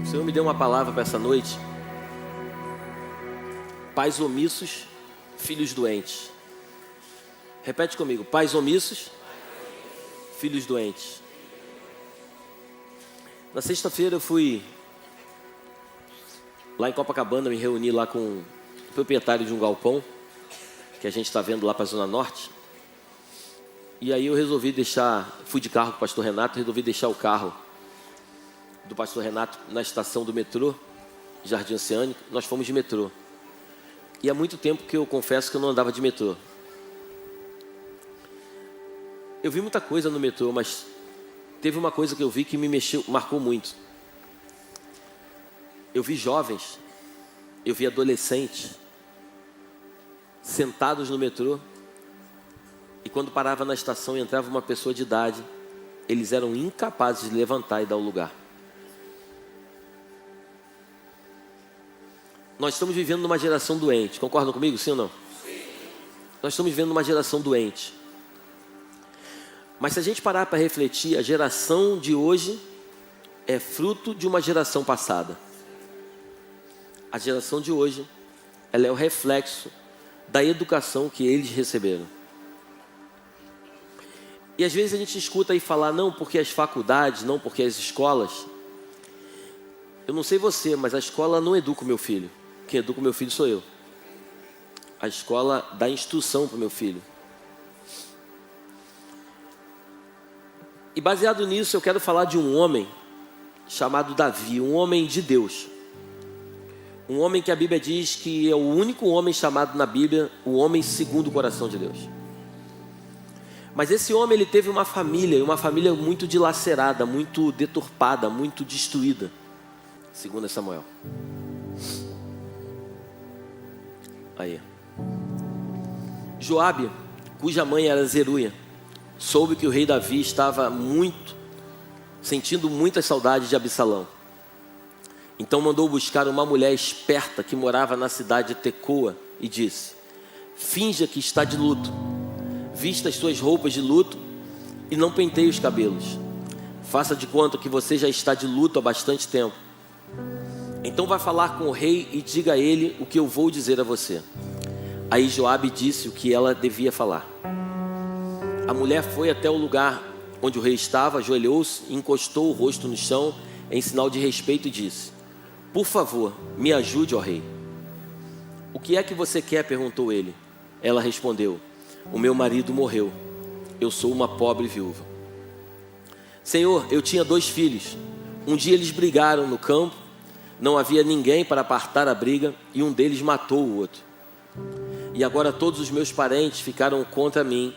O Senhor me deu uma palavra para essa noite. Pais omissos, filhos doentes. Repete comigo. Pais omissos, filhos doentes. Na sexta-feira eu fui lá em Copacabana, me reuni lá com o proprietário de um galpão que a gente está vendo lá para a Zona Norte. E aí eu resolvi fui de carro com o pastor Renato, resolvi deixar o carro do pastor Renato na estação do metrô, Jardim Oceânico. Nós fomos de metrô. E há muito tempo que eu confesso que eu não andava de metrô. Eu vi muita coisa no metrô, mas teve uma coisa que eu vi que me marcou muito. Eu vi jovens, eu vi adolescentes sentados no metrô, e quando parava na estação e entrava uma pessoa de idade, eles eram incapazes de levantar e dar o lugar. Nós estamos vivendo numa geração doente. Concordam comigo, sim ou não? Sim. Nós estamos vivendo numa geração doente. Mas se a gente parar para refletir, a geração de hoje é fruto de uma geração passada. A geração de hoje, ela é o reflexo da educação que eles receberam. E às vezes a gente escuta aí falar, não porque as faculdades, não porque as escolas. Eu não sei você, mas a escola não educa o meu filho. Quem educa o meu filho sou eu. A escola dá instrução para o meu filho. E baseado nisso, eu quero falar de um homem chamado Davi, um homem de Deus. Um homem que a Bíblia diz que é o único homem chamado na Bíblia, o homem segundo o coração de Deus. Mas esse homem, ele teve uma família muito dilacerada, muito deturpada, muito destruída, segundo Samuel. Aí. Joabe, cuja mãe era Zeruia, soube que o rei Davi estava sentindo muita saudade de Absalão. Então mandou buscar uma mulher esperta que morava na cidade de Tecoa e disse: finja que está de luto, vista as suas roupas de luto e não penteie os cabelos. Faça de conta que você já está de luto há bastante tempo. Então vai falar com o rei e diga a ele o que eu vou dizer a você. Aí Joabe disse o que ela devia falar. A mulher foi até o lugar onde o rei estava, ajoelhou-se e encostou o rosto no chão em sinal de respeito e disse: por favor, me ajude, ó rei. O que é que você quer? Perguntou ele. Ela respondeu: o meu marido morreu. Eu sou uma pobre viúva. Senhor, eu tinha 2 filhos. Um dia eles brigaram no campo. Não havia ninguém para apartar a briga e um deles matou o outro. E agora todos os meus parentes ficaram contra mim.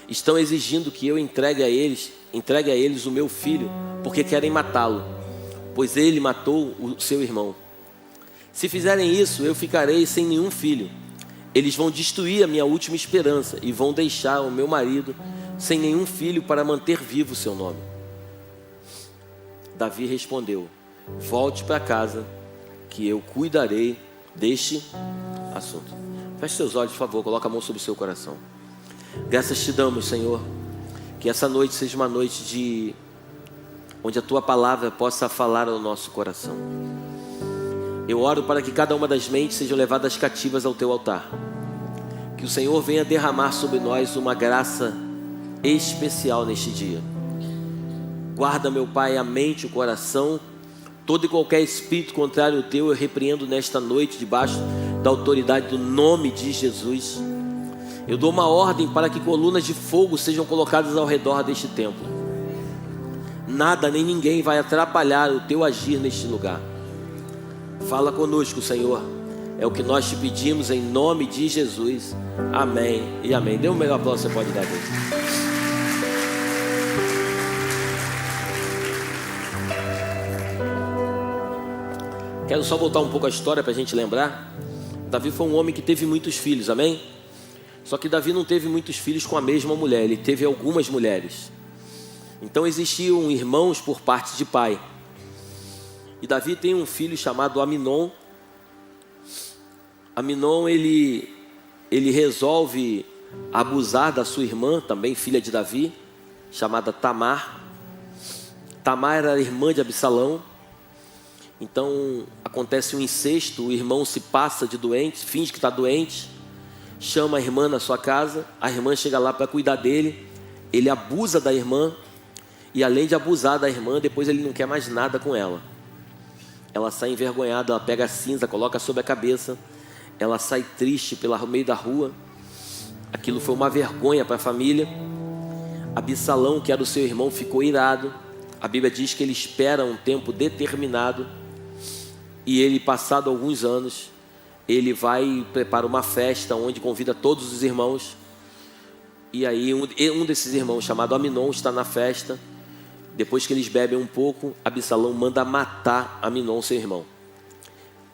Estão exigindo que eu entregue a eles o meu filho, porque querem matá-lo, pois ele matou o seu irmão. Se fizerem isso, eu ficarei sem nenhum filho. Eles vão destruir a minha última esperança e vão deixar o meu marido sem nenhum filho para manter vivo o seu nome. Davi respondeu: volte para casa, que eu cuidarei deste assunto. Feche seus olhos, por favor, coloca a mão sobre o seu coração. Graças te damos, Senhor, que essa noite seja uma noite onde a Tua palavra possa falar ao nosso coração. Eu oro para que cada uma das mentes sejam levadas cativas ao Teu altar. Que o Senhor venha derramar sobre nós uma graça especial neste dia. Guarda, meu Pai, a mente e o coração. Todo e qualquer espírito contrário ao Teu eu repreendo nesta noite debaixo da autoridade do nome de Jesus. Eu dou uma ordem para que colunas de fogo sejam colocadas ao redor deste templo. Nada nem ninguém vai atrapalhar o Teu agir neste lugar. Fala conosco, Senhor. É o que nós te pedimos em nome de Jesus. Amém e amém. Dê um melhor aplauso, você pode dar a Deus. Quero só voltar um pouco a história para a gente lembrar. Davi foi um homem que teve muitos filhos, amém? Só que Davi não teve muitos filhos com a mesma mulher, ele teve algumas mulheres. Então existiam irmãos por parte de pai. E Davi tem um filho chamado Aminon. Aminon, ele resolve abusar da sua irmã, também filha de Davi, chamada Tamar. Tamar era irmã de Absalão. Então acontece um incesto, o irmão se passa de doente, finge que está doente, chama a irmã na sua casa, a irmã chega lá para cuidar dele, ele abusa da irmã, e além de abusar da irmã, depois ele não quer mais nada com ela. Ela sai envergonhada, ela pega a cinza, coloca sobre a cabeça, ela sai triste pelo meio da rua. Aquilo foi uma vergonha para a família. Absalão, que era o seu irmão, ficou irado. A Bíblia diz que ele espera um tempo determinado, e ele, passado alguns anos, ele vai e prepara uma festa onde convida todos os irmãos. E aí um desses irmãos, chamado Aminon, está na festa. Depois que eles bebem um pouco, Absalão manda matar Aminon, seu irmão.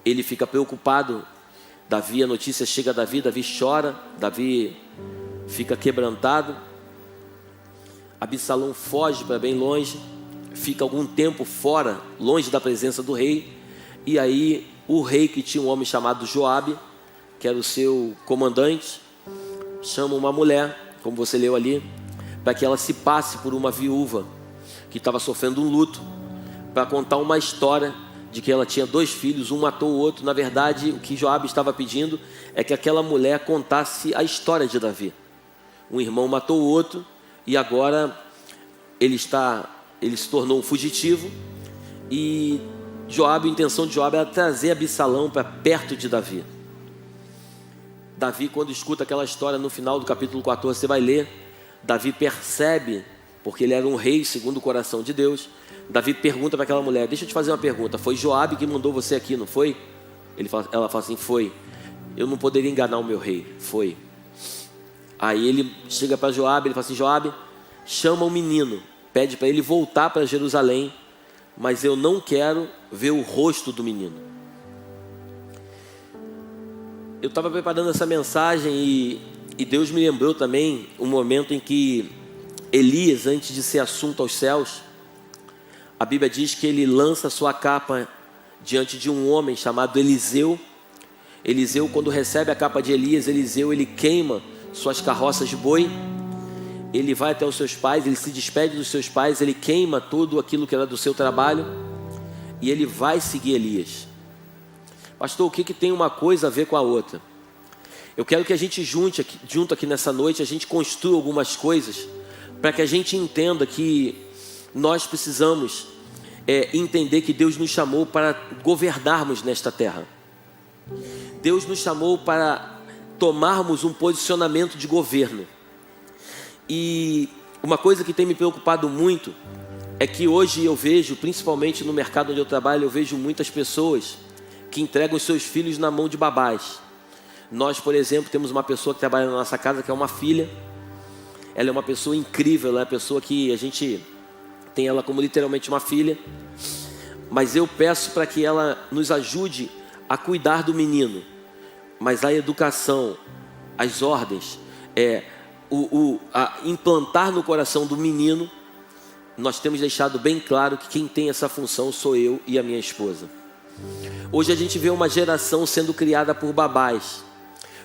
Ele fica preocupado. Davi, a notícia chega a Davi, Davi chora, Davi fica quebrantado. Absalão foge para bem longe, fica algum tempo fora, longe da presença do rei. E aí o rei, que tinha um homem chamado Joabe, que era o seu comandante, chama uma mulher, como você leu ali, para que ela se passe por uma viúva que estava sofrendo um luto, para contar uma história de que ela tinha 2 filhos, um matou o outro. Na verdade, o que Joabe estava pedindo é que aquela mulher contasse a história de Davi. Um irmão matou o outro, e agora ele se tornou um fugitivo, e a intenção de Joabe era trazer Absalão para perto de Davi. Davi, quando escuta aquela história, no final do capítulo 14, você vai ler, Davi percebe, porque ele era um rei segundo o coração de Deus. Davi pergunta para aquela mulher: deixa eu te fazer uma pergunta, foi Joabe que mandou você aqui, não foi? Ela fala assim: foi. Eu não poderia enganar o meu rei, foi. Aí ele chega para Joabe, ele fala assim: Joabe, chama o menino, pede para ele voltar para Jerusalém, mas eu não quero ver o rosto do menino. Eu estava preparando essa mensagem e Deus me lembrou também um momento em que Elias, antes de ser assunto aos céus, a Bíblia diz que ele lança sua capa diante de um homem chamado Eliseu. Eliseu, quando recebe a capa de Elias, ele queima suas carroças de boi. Ele vai até os seus pais, ele se despede dos seus pais, ele queima tudo aquilo que era do seu trabalho, e ele vai seguir Elias. Pastor, o que tem uma coisa a ver com a outra? Eu quero que a gente junto aqui nessa noite, a gente construa algumas coisas, para que a gente entenda que nós precisamos entender que Deus nos chamou para governarmos nesta terra. Deus nos chamou para tomarmos um posicionamento de governo. E uma coisa que tem me preocupado muito é que hoje eu vejo, principalmente no mercado onde eu trabalho, eu vejo muitas pessoas que entregam os seus filhos na mão de babás. Nós, por exemplo, temos uma pessoa que trabalha na nossa casa, que é uma filha. Ela é uma pessoa incrível, ela é uma pessoa que a gente tem ela como literalmente uma filha. Mas eu peço para que ela nos ajude a cuidar do menino. Mas a educação, as ordens, a implantar no coração do menino, nós temos deixado bem claro que quem tem essa função sou eu e a minha esposa. Hoje a gente vê uma geração sendo criada por babás.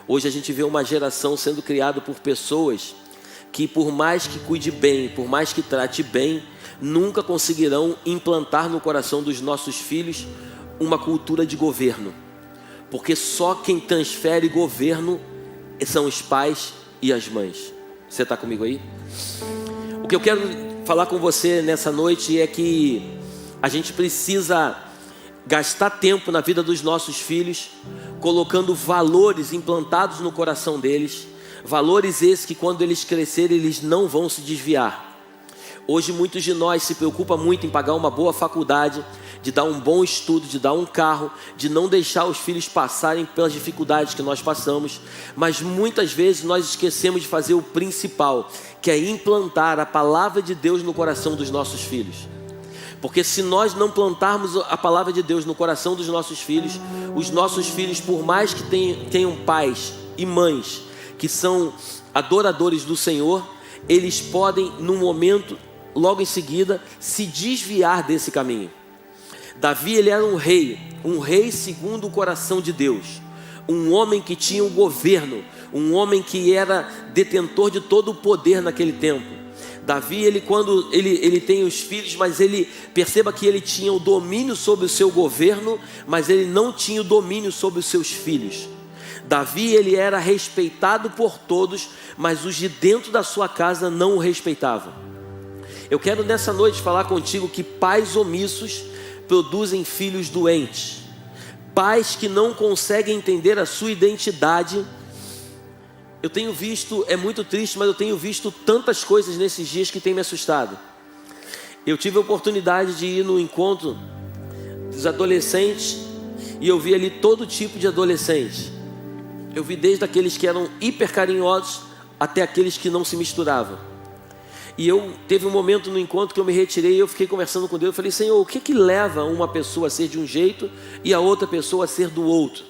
Hoje a gente vê uma geração sendo criada por pessoas que, por mais que cuide bem, por mais que trate bem, nunca conseguirão implantar no coração dos nossos filhos uma cultura de governo. Porque só quem transfere governo são os pais e as mães. Você está comigo aí? O que eu quero falar com você nessa noite é que a gente precisa gastar tempo na vida dos nossos filhos, colocando valores implantados no coração deles, valores esses que quando eles crescerem eles não vão se desviar. Hoje muitos de nós se preocupam muito em pagar uma boa faculdade, de dar um bom estudo, de dar um carro, de não deixar os filhos passarem pelas dificuldades que nós passamos, mas muitas vezes nós esquecemos de fazer o principal, que é implantar a palavra de Deus no coração dos nossos filhos. Porque se nós não plantarmos a palavra de Deus no coração dos nossos filhos, os nossos filhos, por mais que tenham pais e mães que são adoradores do Senhor, eles podem, num momento, logo em seguida, se desviar desse caminho. Davi, ele era um rei segundo o coração de Deus, um homem que tinha um governo, um homem que era detentor de todo o poder naquele tempo. Davi, quando ele tem os filhos, mas ele perceba que ele tinha o domínio sobre o seu governo, mas ele não tinha o domínio sobre os seus filhos. Davi, ele era respeitado por todos, mas os de dentro da sua casa não o respeitavam. Eu quero nessa noite falar contigo que pais omissos produzem filhos doentes. Pais que não conseguem entender a sua identidade. Eu tenho visto, é muito triste, mas eu tenho visto tantas coisas nesses dias que tem me assustado. Eu tive a oportunidade de ir no encontro dos adolescentes e eu vi ali todo tipo de adolescente. Eu vi desde aqueles que eram hiper carinhosos até aqueles que não se misturavam. E teve um momento no encontro que eu me retirei e eu fiquei conversando com Deus. Eu falei: Senhor, o que leva uma pessoa a ser de um jeito e a outra pessoa a ser do outro?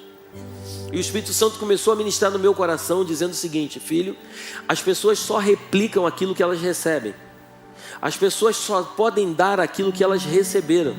E o Espírito Santo começou a ministrar no meu coração, dizendo o seguinte: filho, as pessoas só replicam aquilo que elas recebem. As pessoas só podem dar aquilo que elas receberam.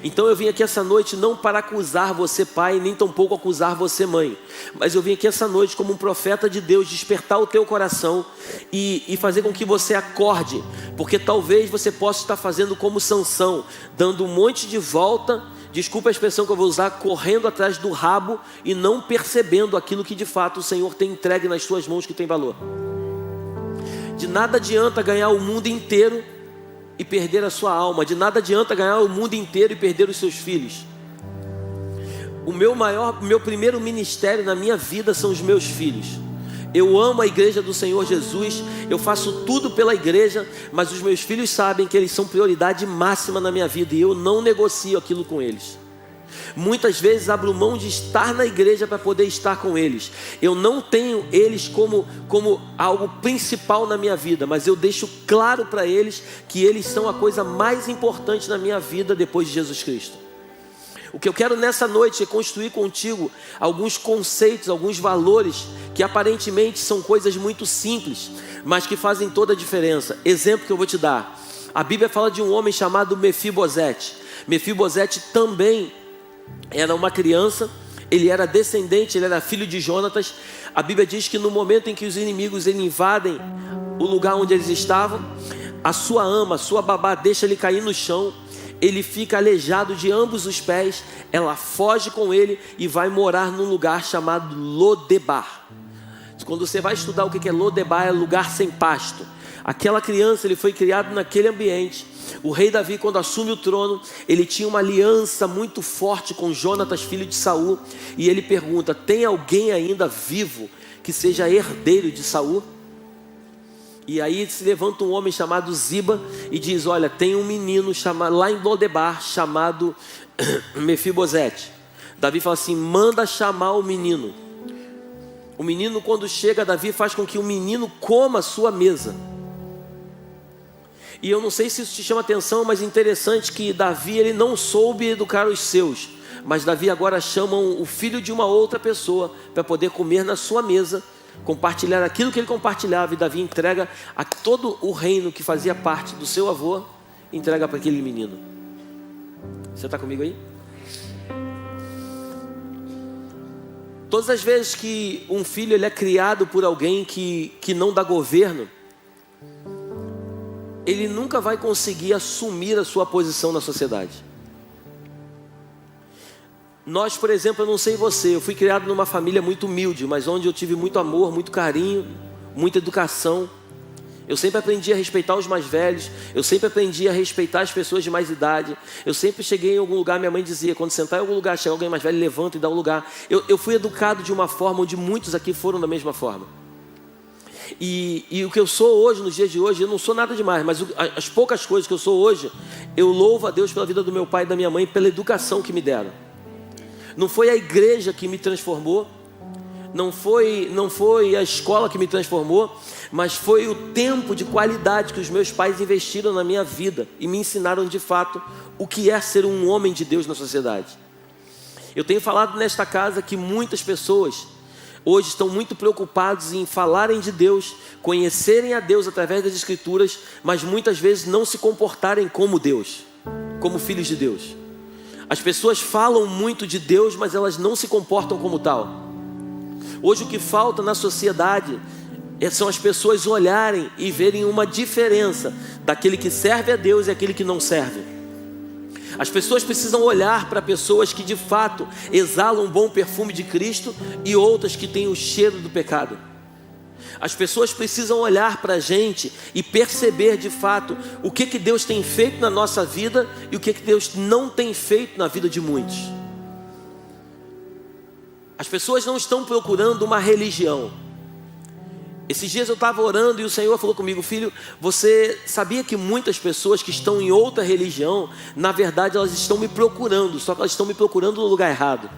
Então eu vim aqui essa noite não para acusar você pai, nem tampouco acusar você mãe, mas eu vim aqui essa noite como um profeta de Deus, despertar o teu coração e fazer com que você acorde, porque talvez você possa estar fazendo como Sansão, dando um monte de volta, desculpa a expressão que eu vou usar, correndo atrás do rabo e não percebendo aquilo que de fato o Senhor tem entregue nas suas mãos, que tem valor. De nada adianta ganhar o mundo inteiro e perder a sua alma. De nada adianta ganhar o mundo inteiro e perder os seus filhos. O meu primeiro ministério na minha vida são os meus filhos. Eu amo a igreja do Senhor Jesus, eu faço tudo pela igreja, mas os meus filhos sabem que eles são prioridade máxima na minha vida e eu não negocio aquilo com eles. Muitas vezes abro mão de estar na igreja para poder estar com eles. Eu não tenho eles como algo principal na minha vida, mas eu deixo claro para eles que eles são a coisa mais importante na minha vida depois de Jesus Cristo. O que eu quero nessa noite é construir contigo alguns conceitos, alguns valores que aparentemente são coisas muito simples, mas que fazem toda a diferença. Exemplo que eu vou te dar: a Bíblia fala de um homem chamado Mefibosete. Mefibosete também era uma criança, ele era descendente, ele era filho de Jonatas. A Bíblia diz que no momento em que os inimigos invadem o lugar onde eles estavam, a sua ama, a sua babá deixa ele cair no chão, ele fica aleijado de ambos os pés, ela foge com ele e vai morar num lugar chamado Lodebar. Quando você vai estudar o que é Lodebar, é lugar sem pasto. Aquela criança, ele foi criado naquele ambiente. O rei Davi, quando assume o trono, ele tinha uma aliança muito forte com Jonatas, filho de Saul. E ele pergunta: tem alguém ainda vivo que seja herdeiro de Saul? E aí se levanta um homem chamado Ziba e diz: olha, tem um menino lá em Lodebar chamado Mefibosete. Davi fala assim: manda chamar o menino. O menino, quando chega, Davi faz com que o menino coma a sua mesa. E eu não sei se isso te chama atenção, mas é interessante que Davi, ele não soube educar os seus, mas Davi agora chama o filho de uma outra pessoa para poder comer na sua mesa, compartilhar aquilo que ele compartilhava. E Davi entrega a todo o reino que fazia parte do seu avô, entrega para aquele menino. Você está comigo aí? Todas as vezes que um filho ele é criado por alguém que não dá governo, ele nunca vai conseguir assumir a sua posição na sociedade. Nós, por exemplo, eu não sei você, eu fui criado numa família muito humilde, mas onde eu tive muito amor, muito carinho, muita educação. Eu sempre aprendi a respeitar os mais velhos, eu sempre aprendi a respeitar as pessoas de mais idade. Eu sempre cheguei em algum lugar, minha mãe dizia: quando sentar em algum lugar, chega alguém mais velho, levanta e dá um lugar. Eu fui educado de uma forma onde muitos aqui foram da mesma forma. E o que eu sou hoje, nos dias de hoje, eu não sou nada demais, mas as poucas coisas que eu sou hoje, eu louvo a Deus pela vida do meu pai e da minha mãe, pela educação que me deram. Não foi a igreja que me transformou, não foi a escola que me transformou, mas foi o tempo de qualidade que os meus pais investiram na minha vida e me ensinaram de fato o que é ser um homem de Deus na sociedade. Eu tenho falado nesta casa que muitas pessoas hoje estão muito preocupados em falarem de Deus, conhecerem a Deus através das Escrituras, mas muitas vezes não se comportarem como Deus, como filhos de Deus. As pessoas falam muito de Deus, mas elas não se comportam como tal. Hoje o que falta na sociedade são as pessoas olharem e verem uma diferença daquele que serve a Deus e aquele que não serve. As pessoas precisam olhar para pessoas que de fato exalam um bom perfume de Cristo e outras que têm o cheiro do pecado. As pessoas precisam olhar para a gente e perceber de fato o que Deus tem feito na nossa vida e o que Deus não tem feito na vida de muitos. As pessoas não estão procurando uma religião. Esses dias eu estava orando e o Senhor falou comigo: filho, você sabia que muitas pessoas que estão em outra religião, na verdade elas estão me procurando, só que elas estão me procurando no lugar errado.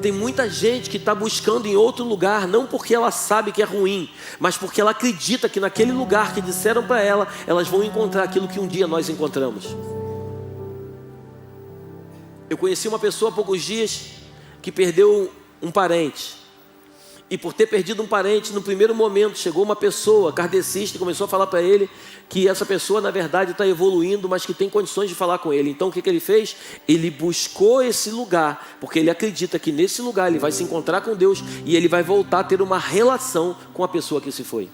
Tem muita gente que está buscando em outro lugar, não porque ela sabe que é ruim, mas porque ela acredita que naquele lugar que disseram para ela, elas vão encontrar aquilo que um dia nós encontramos. Eu conheci uma pessoa há poucos dias que perdeu um parente. E por ter perdido um parente, no primeiro momento chegou uma pessoa kardecista e começou a falar para ele que essa pessoa na verdade está evoluindo, mas que tem condições de falar com ele. Então o que ele fez? Ele buscou esse lugar, porque ele acredita que nesse lugar ele vai se encontrar com Deus e ele vai voltar a ter uma relação com a pessoa que se foi.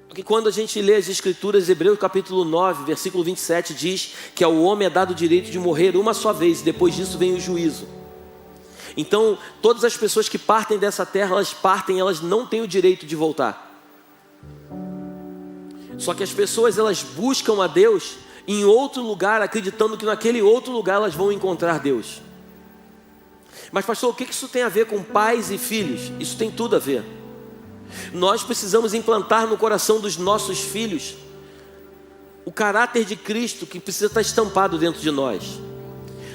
Porque quando a gente lê as escrituras, Hebreus capítulo 9, versículo 27 diz que ao homem é dado o direito de morrer uma só vez, e depois disso vem o juízo. Então, todas as pessoas que partem dessa terra, elas não têm o direito de voltar. Só que as pessoas, elas buscam a Deus em outro lugar, acreditando que naquele outro lugar elas vão encontrar Deus. Mas pastor, o que isso tem a ver com pais e filhos? Isso tem tudo a ver. Nós precisamos implantar no coração dos nossos filhos o caráter de Cristo que precisa estar estampado dentro de nós.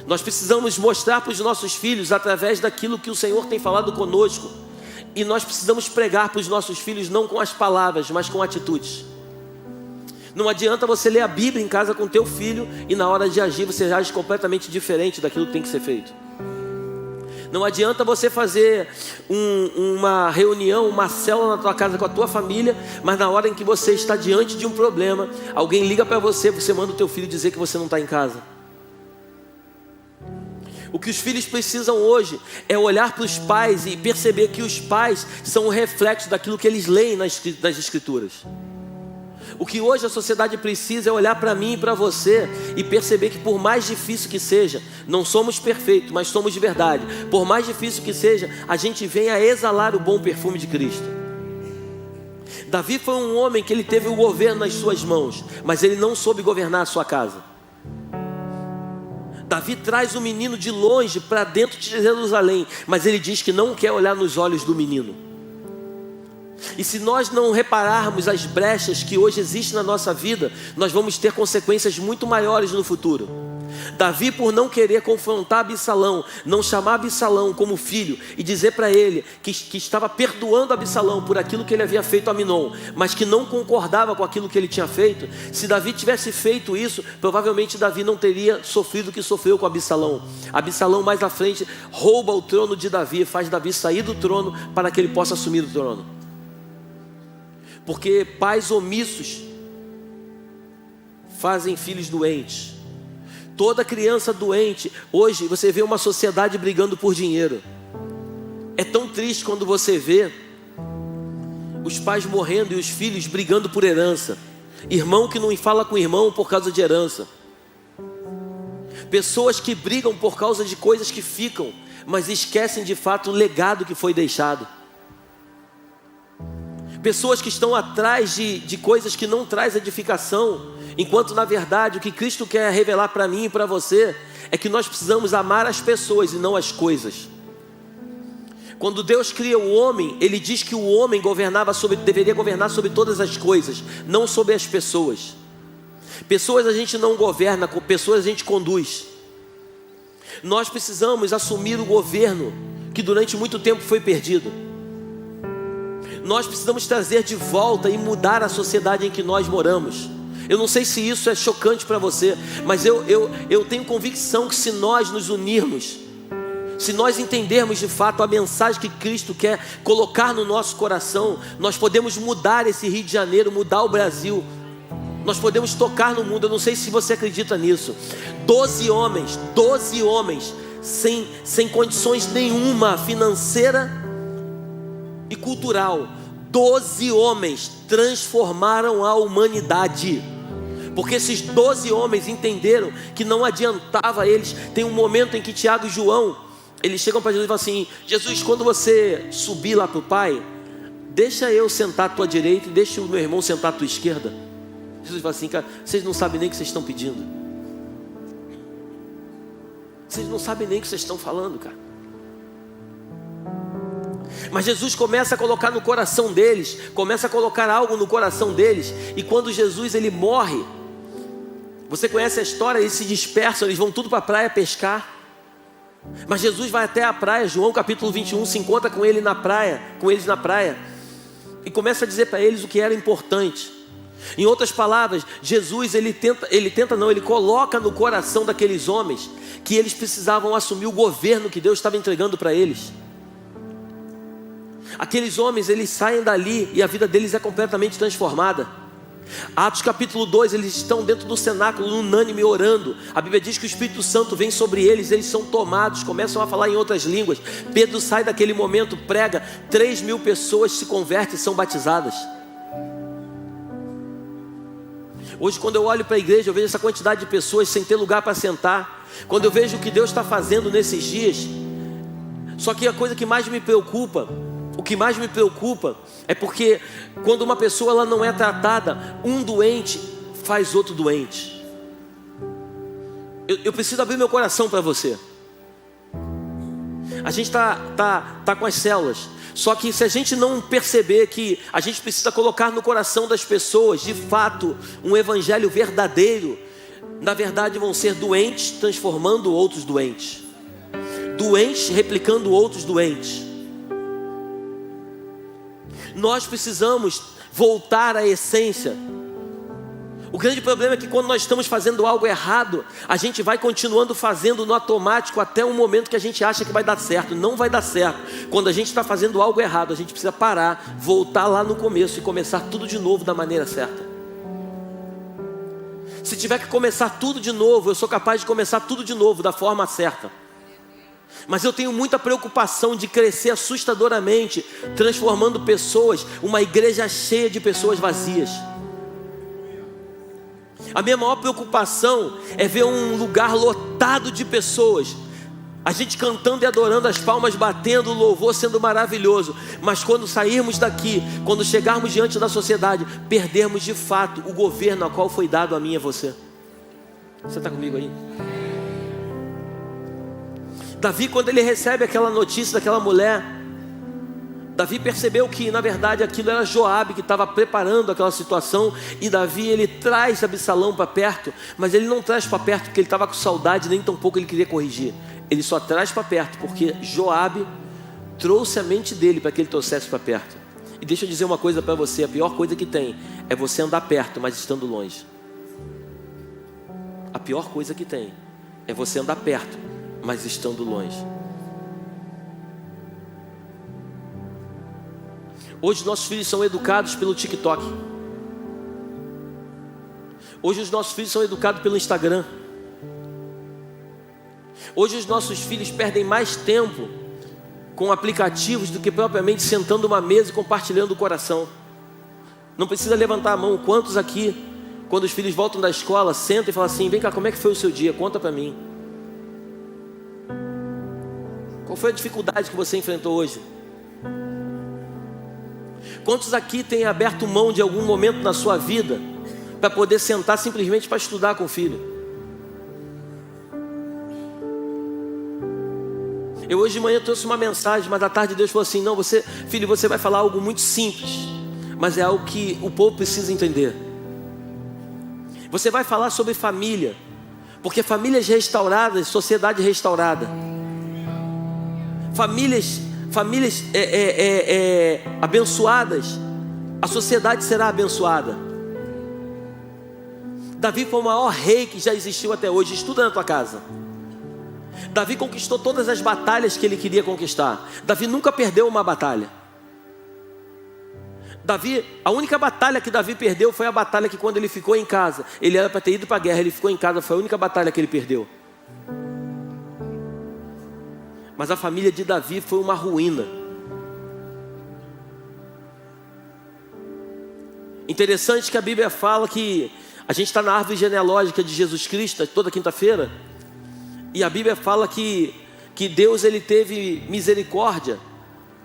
Nós precisamos mostrar para os nossos filhos através daquilo que o Senhor tem falado conosco. E nós precisamos pregar para os nossos filhos não com as palavras, mas com atitudes. Não adianta você ler a Bíblia em casa com teu filho e na hora de agir você age completamente diferente daquilo que tem que ser feito. Não adianta você fazer uma reunião, uma célula na tua casa com a tua família, mas na hora em que você está diante de um problema, alguém liga para você, você manda o teu filho dizer que você não está em casa. O que os filhos precisam hoje é olhar para os pais e perceber que os pais são o reflexo daquilo que eles leem nas escrituras. O que hoje a sociedade precisa é olhar para mim e para você e perceber que por mais difícil que seja, não somos perfeitos, mas somos de verdade. Por mais difícil que seja, a gente vem a exalar o bom perfume de Cristo. Davi foi um homem que ele teve o governo nas suas mãos, mas ele não soube governar a sua casa. Davi traz o menino de longe para dentro de Jerusalém, mas ele diz que não quer olhar nos olhos do menino. E se nós não repararmos as brechas que hoje existem na nossa vida, nós vamos ter consequências muito maiores no futuro. Davi, por não querer confrontar Absalão, não chamar Absalão como filho e dizer para ele que estava perdoando Absalão por aquilo que ele havia feito a Amnon, mas que não concordava com aquilo que ele tinha feito. Se Davi tivesse feito isso, provavelmente Davi não teria sofrido o que sofreu com Absalão. Absalão mais à frente rouba o trono de Davi, faz Davi sair do trono para que ele possa assumir o trono. Porque pais omissos fazem filhos doentes. Toda criança doente, hoje você vê uma sociedade brigando por dinheiro. É tão triste quando você vê os pais morrendo e os filhos brigando por herança. Irmão que não fala com irmão por causa de herança. Pessoas que brigam por causa de coisas que ficam, mas esquecem de fato o legado que foi deixado. Pessoas que estão atrás de coisas que não traz edificação, enquanto na verdade o que Cristo quer revelar para mim e para você é que nós precisamos amar as pessoas e não as coisas. Quando Deus cria o homem, Ele diz que o homem deveria governar sobre todas as coisas, não sobre as pessoas. Pessoas a gente não governa, com pessoas a gente conduz. Nós precisamos assumir o governo que durante muito tempo foi perdido. Nós precisamos trazer de volta e mudar a sociedade em que nós moramos. Eu não sei se isso é chocante para você, mas eu tenho convicção que se nós nos unirmos, se nós entendermos de fato a mensagem que Cristo quer colocar no nosso coração, nós podemos mudar esse Rio de Janeiro, mudar o Brasil. Nós podemos tocar no mundo. Eu não sei se você acredita nisso. 12 homens sem condições nenhuma financeira e cultural, 12 homens transformaram a humanidade. Porque esses 12 homens entenderam que não adiantava eles. Tem um momento em que Tiago e João, eles chegam para Jesus e falam assim: Jesus, quando você subir lá para o Pai, deixa eu sentar à tua direita e deixa o meu irmão sentar à tua esquerda. Jesus fala assim: cara, vocês não sabem nem o que vocês estão pedindo. Vocês não sabem nem o que vocês estão falando, cara. Mas Jesus começa a colocar no coração deles, começa a colocar algo no coração deles. E quando Jesus ele morre, você conhece a história, eles se dispersam, eles vão tudo para a praia pescar. Mas Jesus vai até a praia, João capítulo 21, se encontra com eles na praia, e começa a dizer para eles o que era importante. Em outras palavras, Jesus ele coloca no coração daqueles homens que eles precisavam assumir o governo que Deus estava entregando para eles. Aqueles homens, eles saem dali e a vida deles é completamente transformada. Atos capítulo 2, eles estão dentro do cenáculo unânime orando. A Bíblia diz que o Espírito Santo vem sobre eles, eles são tomados, começam a falar em outras línguas. Pedro sai daquele momento, prega, 3.000 pessoas se convertem e são batizadas. Hoje quando eu olho para a igreja, eu vejo essa quantidade de pessoas sem ter lugar para sentar. Quando eu vejo o que Deus está fazendo nesses dias, só que a coisa que mais me preocupa, o que mais me preocupa é porque quando uma pessoa ela não é tratada, um doente faz outro doente. Eu preciso abrir meu coração para você. A gente tá com as células. Só que se a gente não perceber que a gente precisa colocar no coração das pessoas, de fato, um evangelho verdadeiro, na verdade vão ser doentes transformando outros doentes, doentes replicando outros doentes. Nós precisamos voltar à essência. O grande problema é que quando nós estamos fazendo algo errado, a gente vai continuando fazendo no automático até um momento que a gente acha que vai dar certo. Não vai dar certo. Quando a gente está fazendo algo errado, a gente precisa parar, voltar lá no começo e começar tudo de novo da maneira certa. Se tiver que começar tudo de novo, eu sou capaz de começar tudo de novo da forma certa. Mas eu tenho muita preocupação de crescer assustadoramente, transformando pessoas, uma igreja cheia de pessoas vazias. A minha maior preocupação é ver um lugar lotado de pessoas, a gente cantando e adorando, as palmas batendo, o louvor sendo maravilhoso. Mas quando sairmos daqui, quando chegarmos diante da sociedade, perdermos de fato o governo a qual foi dado a mim e a você. Você está comigo aí? Davi, quando ele recebe aquela notícia daquela mulher, Davi percebeu que na verdade aquilo era Joabe que estava preparando aquela situação. E Davi ele traz Absalão para perto, mas ele não traz para perto porque ele estava com saudade, nem tampouco ele queria corrigir. Ele só traz para perto porque Joabe trouxe a mente dele para que ele trouxesse para perto. E deixa eu dizer uma coisa para você: a pior coisa que tem é você andar perto, mas estando longe. A pior coisa que tem é você andar perto, mas estando longe. Hoje nossos filhos são educados pelo TikTok. Hoje os nossos filhos são educados pelo Instagram. Hoje os nossos filhos perdem mais tempo com aplicativos do que propriamente sentando uma mesa e compartilhando o coração. Não precisa levantar a mão. Quantos aqui, quando os filhos voltam da escola, sentam e falam assim: vem cá, como é que foi o seu dia? Conta para mim. Qual foi a dificuldade que você enfrentou hoje? Quantos aqui têm aberto mão de algum momento na sua vida para poder sentar simplesmente para estudar com o filho? Eu hoje de manhã trouxe uma mensagem, mas à tarde Deus falou assim: não, filho, você vai falar algo muito simples, mas é algo que o povo precisa entender. Você vai falar sobre família, porque famílias restauradas, sociedade restaurada. Famílias abençoadas, a sociedade será abençoada. Davi foi o maior rei que já existiu até hoje. Estuda na tua casa. Davi conquistou todas as batalhas que ele queria conquistar. Davi nunca perdeu uma batalha. A única batalha que Davi perdeu foi a batalha que quando ele ficou em casa, ele era para ter ido para a guerra, ele ficou em casa, foi a única batalha que ele perdeu. Mas a família de Davi foi uma ruína. Interessante que a Bíblia fala que a gente está na árvore genealógica de Jesus Cristo toda quinta-feira, e a Bíblia fala que Deus ele teve misericórdia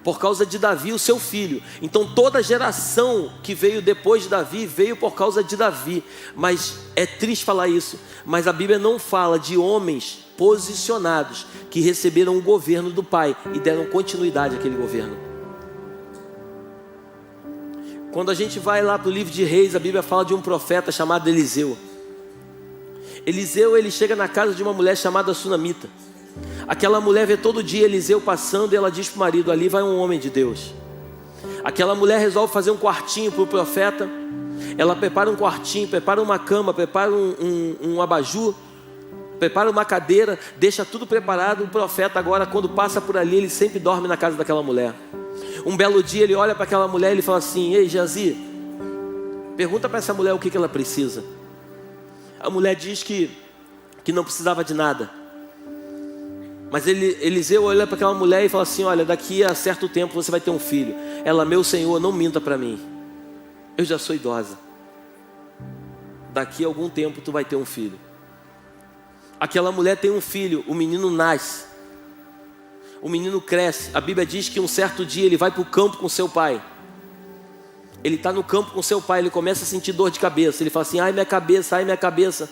por causa de Davi, o seu filho. Então toda geração que veio depois de Davi veio por causa de Davi. Mas é triste falar isso, mas a Bíblia não fala de homens posicionados que receberam o governo do Pai e deram continuidade àquele governo. Quando a gente vai lá para o livro de Reis, a Bíblia fala de um profeta chamado Eliseu. Eliseu, ele chega na casa de uma mulher chamada Sunamita. Aquela mulher vê todo dia Eliseu passando e ela diz para o marido: ali vai um homem de Deus. Aquela mulher resolve fazer um quartinho para o profeta. Ela prepara um quartinho, prepara uma cama, prepara um abajur, prepara uma cadeira, deixa tudo preparado. O profeta agora, quando passa por ali, ele sempre dorme na casa daquela mulher. Um belo dia ele olha para aquela mulher e ele fala assim: ei, Geazi, pergunta para essa mulher o que ela precisa. A mulher diz que não precisava de nada. Mas Eliseu olha para aquela mulher e fala assim: olha, daqui a certo tempo você vai ter um filho. Ela: meu Senhor, não minta para mim, eu já sou idosa. Daqui a algum tempo tu vai ter um filho. Aquela mulher tem um filho, o menino nasce, o menino cresce. A Bíblia diz que um certo dia ele vai para o campo com seu pai. Ele está no campo com seu pai, ele começa a sentir dor de cabeça. Ele fala assim: ai minha cabeça, ai minha cabeça.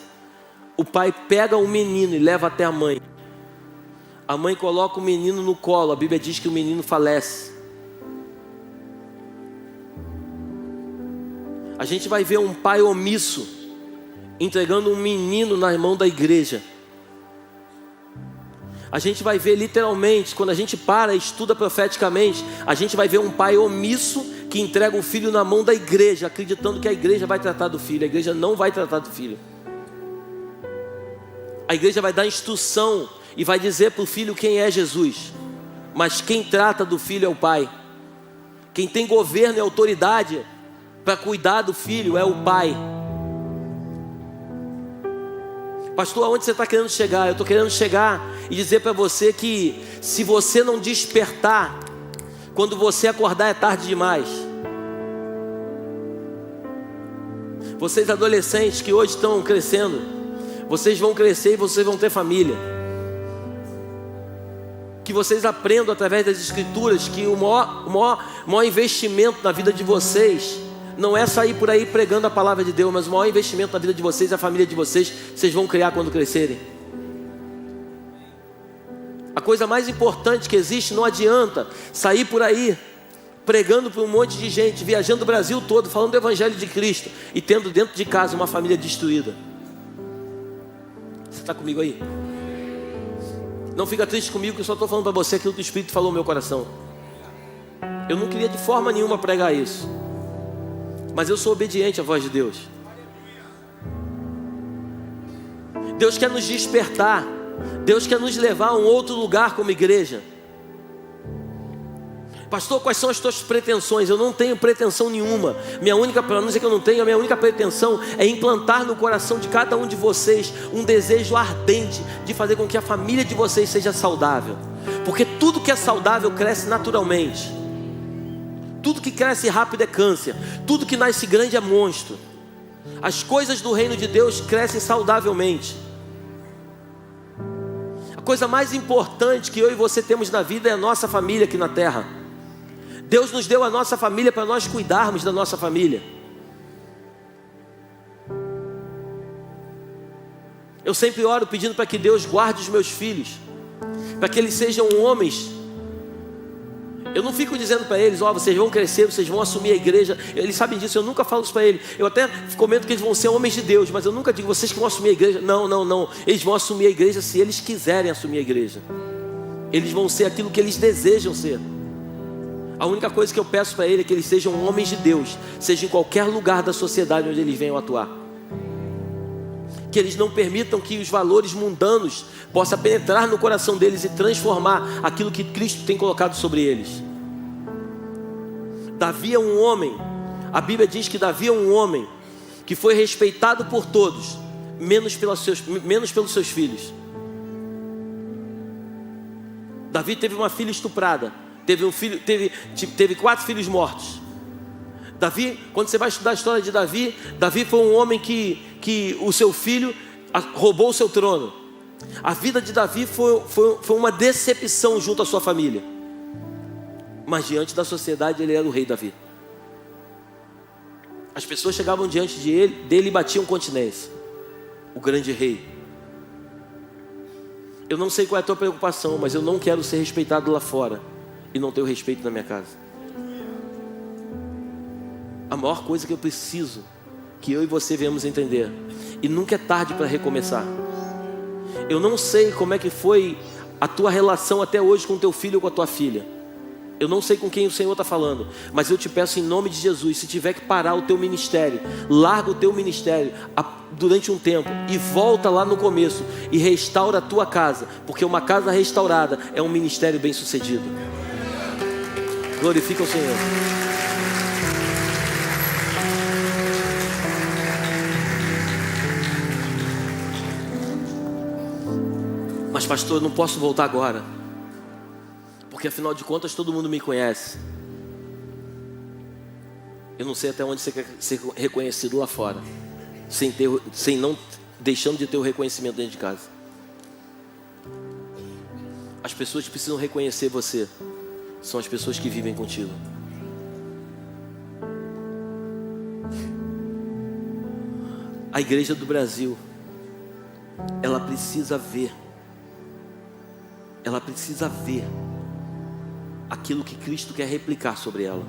O pai pega o menino e leva até a mãe. A mãe coloca o menino no colo. A Bíblia diz que o menino falece. A gente vai ver um pai omisso entregando um menino na mão da igreja. A gente vai ver literalmente, quando a gente para e estuda profeticamente, a gente vai ver um pai omisso que entrega um filho na mão da igreja, acreditando que a igreja vai tratar do filho. A igreja não vai tratar do filho. A igreja vai dar instrução e vai dizer para o filho quem é Jesus. Mas quem trata do filho é o pai. Quem tem governo e autoridade para cuidar do filho é o pai. Pastor, aonde você está querendo chegar? Eu estou querendo chegar e dizer para você que se você não despertar, quando você acordar é tarde demais. Vocês adolescentes que hoje estão crescendo, vocês vão crescer e vocês vão ter família. Que vocês aprendam através das escrituras que o maior investimento na vida de vocês não é sair por aí pregando a palavra de Deus, mas o maior investimento na vida de vocês é a família de vocês. Vocês vão criar quando crescerem. A coisa mais importante que existe, não adianta sair por aí pregando para um monte de gente, viajando o Brasil todo, falando do evangelho de Cristo e tendo dentro de casa uma família destruída. Você está comigo aí? Não fica triste comigo, que eu só estou falando para você aquilo que o Espírito falou no meu coração. Eu não queria de forma nenhuma pregar isso, mas eu sou obediente à voz de Deus. Deus quer nos despertar. Deus quer nos levar a um outro lugar como igreja. Pastor, quais são as tuas pretensões? Eu não tenho pretensão nenhuma. Para não dizer que eu não tenho, a minha única pretensão é implantar no coração de cada um de vocês um desejo ardente de fazer com que a família de vocês seja saudável. Porque tudo que é saudável cresce naturalmente. Tudo que cresce rápido é câncer. Tudo que nasce grande é monstro. As coisas do reino de Deus crescem saudavelmente. A coisa mais importante que eu e você temos na vida é a nossa família aqui na terra. Deus nos deu a nossa família para nós cuidarmos da nossa família. Eu sempre oro pedindo para que Deus guarde os meus filhos, para que eles sejam homens. Eu não fico dizendo para eles: ó, vocês vão crescer, vocês vão assumir a igreja. Eles sabem disso, eu nunca falo isso para eles. Eu até comento que eles vão ser homens de Deus, mas eu nunca digo vocês que vão assumir a igreja. Não. Eles vão assumir a igreja se eles quiserem assumir a igreja. Eles vão ser aquilo que eles desejam ser. A única coisa que eu peço para eles é que eles sejam homens de Deus, seja em qualquer lugar da sociedade onde eles venham atuar. Que eles não permitam que os valores mundanos possam penetrar no coração deles e transformar aquilo que Cristo tem colocado sobre eles. Davi é um homem, a Bíblia diz que Davi é um homem que foi respeitado por todos, menos pelos seus filhos. Davi teve uma filha estuprada. Teve 4 filhos mortos. Davi, quando você vai estudar a história de Davi, Davi foi um homem que o seu filho roubou o seu trono. A vida de Davi foi uma decepção junto à sua família. Mas diante da sociedade ele era o rei Davi. As pessoas chegavam diante dele e batiam continência. O grande rei. Eu não sei qual é a tua preocupação, mas eu não quero ser respeitado lá fora e não ter o respeito na minha casa. A maior coisa que eu preciso que eu e você venhamos entender, e nunca é tarde para recomeçar. Eu não sei como é que foi a tua relação até hoje com teu filho ou com a tua filha. Eu não sei com quem o Senhor está falando, mas eu te peço em nome de Jesus, se tiver que parar o teu ministério, larga o teu ministério durante um tempo e volta lá no começo e restaura a tua casa, porque uma casa restaurada é um ministério bem sucedido. Glorifica o Senhor. Mas pastor, eu não posso voltar agora, porque afinal de contas todo mundo me conhece. Eu não sei até onde você quer ser reconhecido lá fora, deixando de ter o reconhecimento dentro de casa. As pessoas que precisam reconhecer você são as pessoas que vivem contigo. A igreja do Brasil, ela precisa ver aquilo que Cristo quer replicar sobre ela.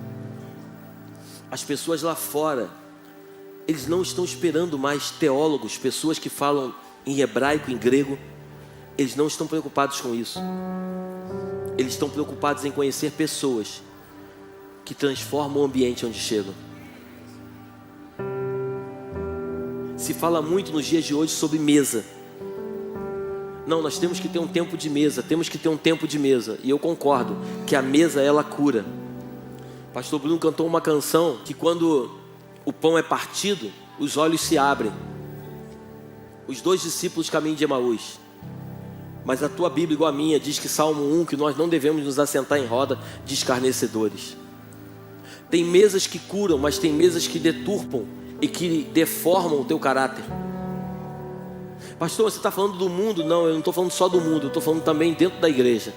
As pessoas lá fora, eles não estão esperando mais teólogos, pessoas que falam em hebraico, em grego. Eles não estão preocupados com isso. Eles estão preocupados em conhecer pessoas que transformam o ambiente onde chegam. Se fala muito nos dias de hoje sobre mesa. Não, nós temos que ter um tempo de mesa, E eu concordo que a mesa, ela cura. Pastor Bruno cantou uma canção que quando o pão é partido, os olhos se abrem. Os 2 discípulos caminham de Emaús. Mas a tua Bíblia, igual a minha, diz que Salmo 1, que nós não devemos nos assentar em roda de escarnecedores. Tem mesas que curam, mas tem mesas que deturpam e que deformam o teu caráter. Pastor, você está falando do mundo? Não, eu não estou falando só do mundo, eu estou falando também dentro da igreja.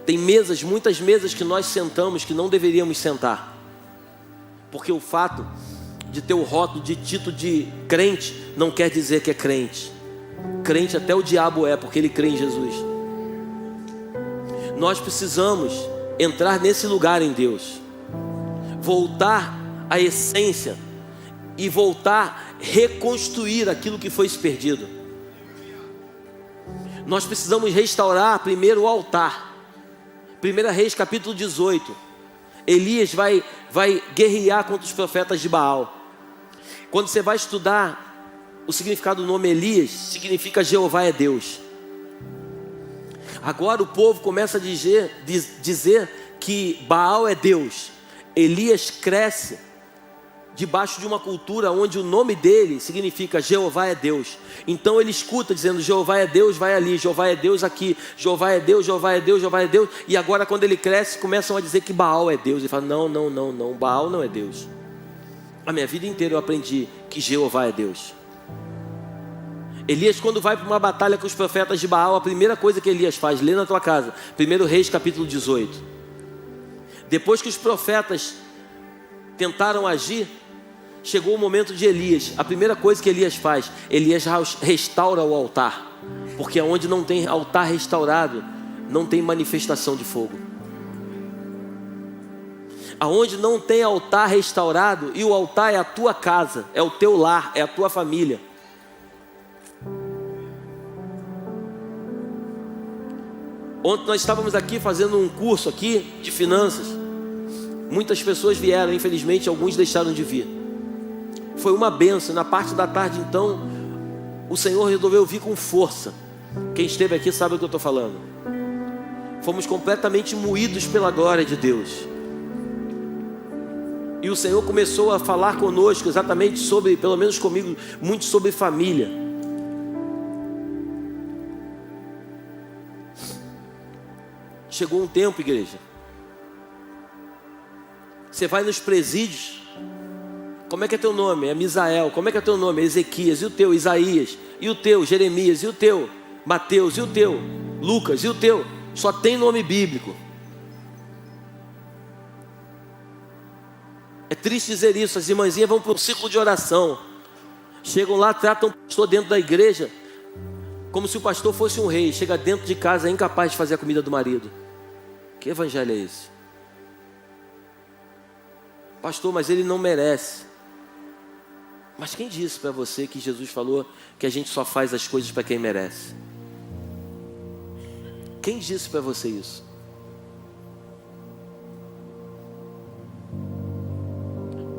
Tem mesas, muitas mesas que nós sentamos que não deveríamos sentar. Porque o fato de ter o rótulo de título de crente não quer dizer que é crente. Crente até o diabo é, porque ele crê em Jesus. Nós precisamos entrar nesse lugar em Deus, voltar à essência e voltar a reconstruir aquilo que foi se perdido. Nós precisamos restaurar primeiro o altar. 1 Reis capítulo 18. Elias vai guerrear contra os profetas de Baal. Quando você vai estudar o significado do nome Elias, significa Jeová é Deus. Agora o povo começa a dizer que Baal é Deus. Elias cresce debaixo de uma cultura onde o nome dele significa Jeová é Deus. Então ele escuta dizendo Jeová é Deus, vai ali, Jeová é Deus aqui, Jeová é Deus, Jeová é Deus, Jeová é Deus. E agora quando ele cresce, começam a dizer que Baal é Deus. Ele fala, não, Baal não é Deus. A minha vida inteira eu aprendi que Jeová é Deus. Elias, quando vai para uma batalha com os profetas de Baal, a primeira coisa que Elias faz, lê na tua casa, 1 Reis capítulo 18. Depois que os profetas tentaram agir, chegou o momento de Elias. A primeira coisa que Elias faz, Elias restaura o altar. Porque onde não tem altar restaurado, não tem manifestação de fogo. Aonde não tem altar restaurado, e o altar é a tua casa, é o teu lar, é a tua família. Ontem nós estávamos aqui fazendo um curso aqui de finanças. Muitas pessoas vieram, infelizmente alguns deixaram de vir. Foi uma bênção. Na parte da tarde então, o Senhor resolveu vir com força. Quem esteve aqui sabe o que eu estou falando. Fomos completamente moídos pela glória de Deus. E o Senhor começou a falar conosco exatamente sobre, pelo menos comigo, muito sobre família. Chegou um tempo, igreja. Você vai nos presídios, Como é que é teu nome? É Misael. Como é que é teu nome? É Ezequias. E o teu? Isaías. E o teu? Jeremias. E o teu? Mateus. E o teu? Lucas. E o teu? Só tem nome bíblico. É triste dizer isso. As irmãzinhas vão para um círculo de oração. Chegam lá, tratam o pastor dentro da igreja como se o pastor fosse um rei. Chega dentro de casa, é incapaz de fazer a comida do marido. Que evangelho é esse? Pastor, mas ele não merece. Mas quem disse para você que Jesus falou que a gente só faz as coisas para quem merece? Quem disse para você isso?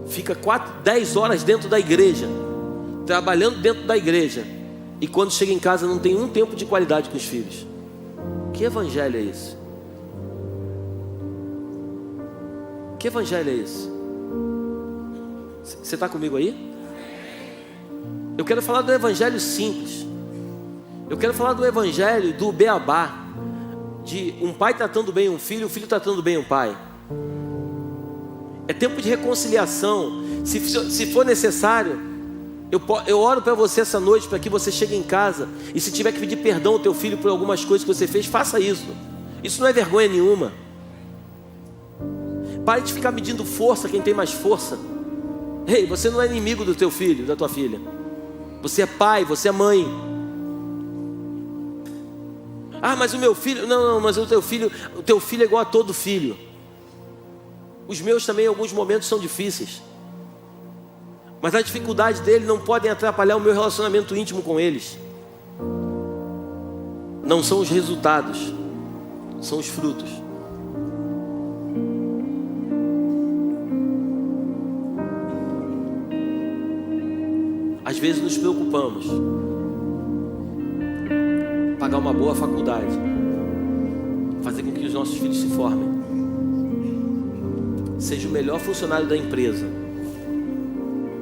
Fica 10 horas dentro da igreja, trabalhando dentro da igreja, e quando chega em casa não tem um tempo de qualidade com os filhos. Que evangelho é esse? Que evangelho é esse? Você está comigo aí? Eu quero falar do evangelho simples. Eu quero falar do evangelho do beabá, de um pai tratando bem um filho, o filho tratando bem um pai. É tempo de reconciliação. Se for necessário, eu oro para você essa noite, para que você chegue em casa, e se tiver que pedir perdão ao teu filho por algumas coisas que você fez, faça isso. Isso não é vergonha nenhuma. Pare de ficar medindo força quem tem mais força. Ei, você não é inimigo do teu filho, da tua filha. Você é pai, você é mãe. Ah, mas o meu filho... Não, mas o teu filho é igual a todo filho. Os meus também em alguns momentos são difíceis. Mas a dificuldade dele não podem atrapalhar o meu relacionamento íntimo com eles. Não são os resultados, são os frutos. Às vezes nos preocupamos pagar uma boa faculdade, fazer com que os nossos filhos se formem, seja o melhor funcionário da empresa.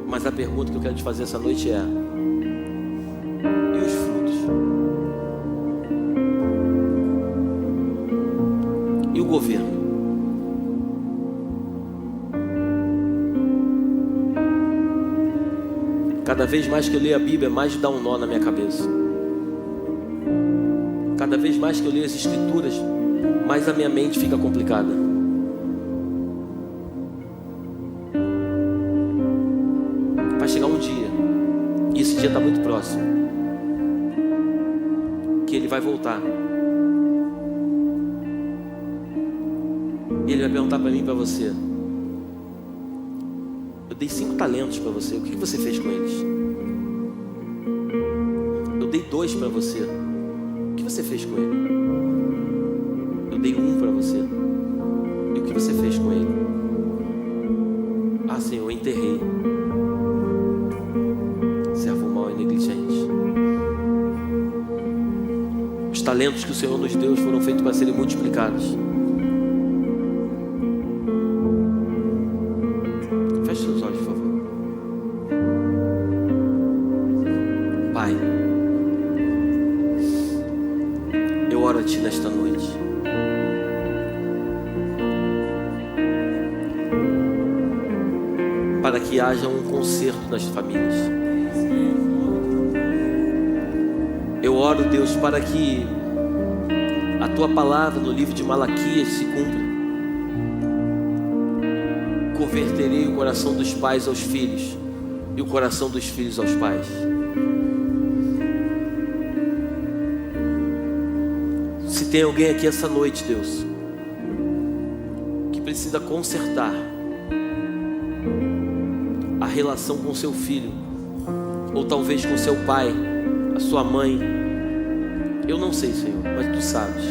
Mas a pergunta que eu quero te fazer essa noite é: e os frutos? E o governo? Cada vez mais que eu leio a Bíblia, mais dá um nó na minha cabeça. Cada vez mais que eu leio as Escrituras, mais a minha mente fica complicada. Vai chegar um dia, e esse dia está muito próximo, que ele vai voltar. E ele vai perguntar para mim e para você: eu dei 5 talentos para você, o que você fez com eles? Eu dei 2 para você, o que você fez com ele? Eu dei 1 para você, e o que você fez com ele? Ah, Senhor, eu enterrei. Servo mau e negligente. Os talentos que o Senhor nos deu foram feitos para serem multiplicados. Feche seus olhos, por favor. Pai, eu oro a Ti nesta noite. Para que haja um conserto nas famílias. Eu oro, Deus, para que a Tua palavra no livro de Malaquias se cumpra. Converterei o coração dos pais aos filhos e o coração dos filhos aos pais. Se tem alguém aqui essa noite, Deus, que precisa consertar a relação com seu filho, ou talvez com seu pai, a sua mãe, eu não sei, Senhor, mas Tu sabes.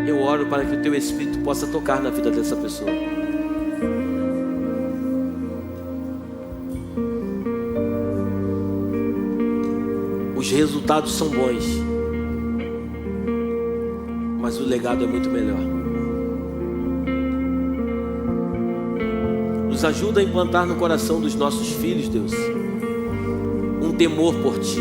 Eu oro para que o Teu Espírito possa tocar na vida dessa pessoa. Os resultados são bons, mas o legado é muito melhor. Nos ajuda a implantar no coração dos nossos filhos, Deus, um temor por Ti.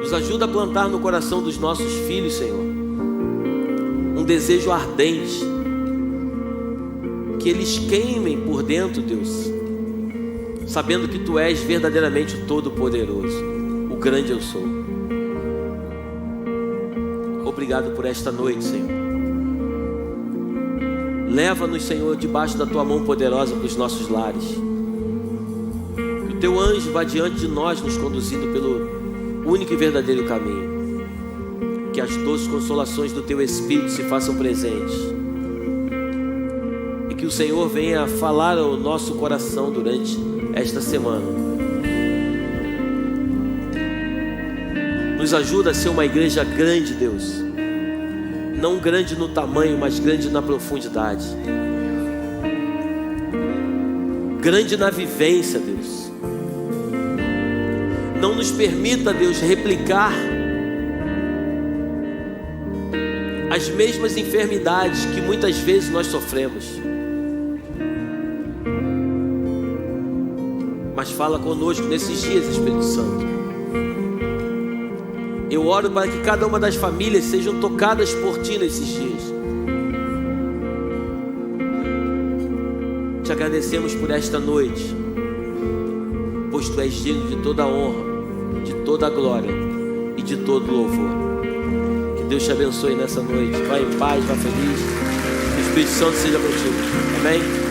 Nos ajuda a plantar no coração dos nossos filhos, Senhor, um desejo ardente que eles queimem por dentro, Deus, sabendo que Tu és verdadeiramente o Todo-Poderoso, o grande eu sou. Obrigado por esta noite, Senhor. Leva-nos, Senhor, debaixo da Tua mão poderosa para os nossos lares. Que o Teu anjo vá diante de nós, nos conduzindo pelo único e verdadeiro caminho. Que as doces consolações do Teu Espírito se façam presentes. E que o Senhor venha falar ao nosso coração durante esta semana. Nos ajuda a ser uma igreja grande, Deus. Não grande no tamanho, mas grande na profundidade. Grande na vivência, Deus. Não nos permita, Deus, replicar as mesmas enfermidades que muitas vezes nós sofremos. Mas fala conosco nesses dias, Espírito Santo. Eu oro para que cada uma das famílias sejam tocadas por Ti nesses dias. Te agradecemos por esta noite, pois Tu és digno de toda a honra, de toda a glória e de todo o louvor. Que Deus te abençoe nessa noite. Vá em paz, vá feliz. Que o Espírito Santo seja contigo. Amém?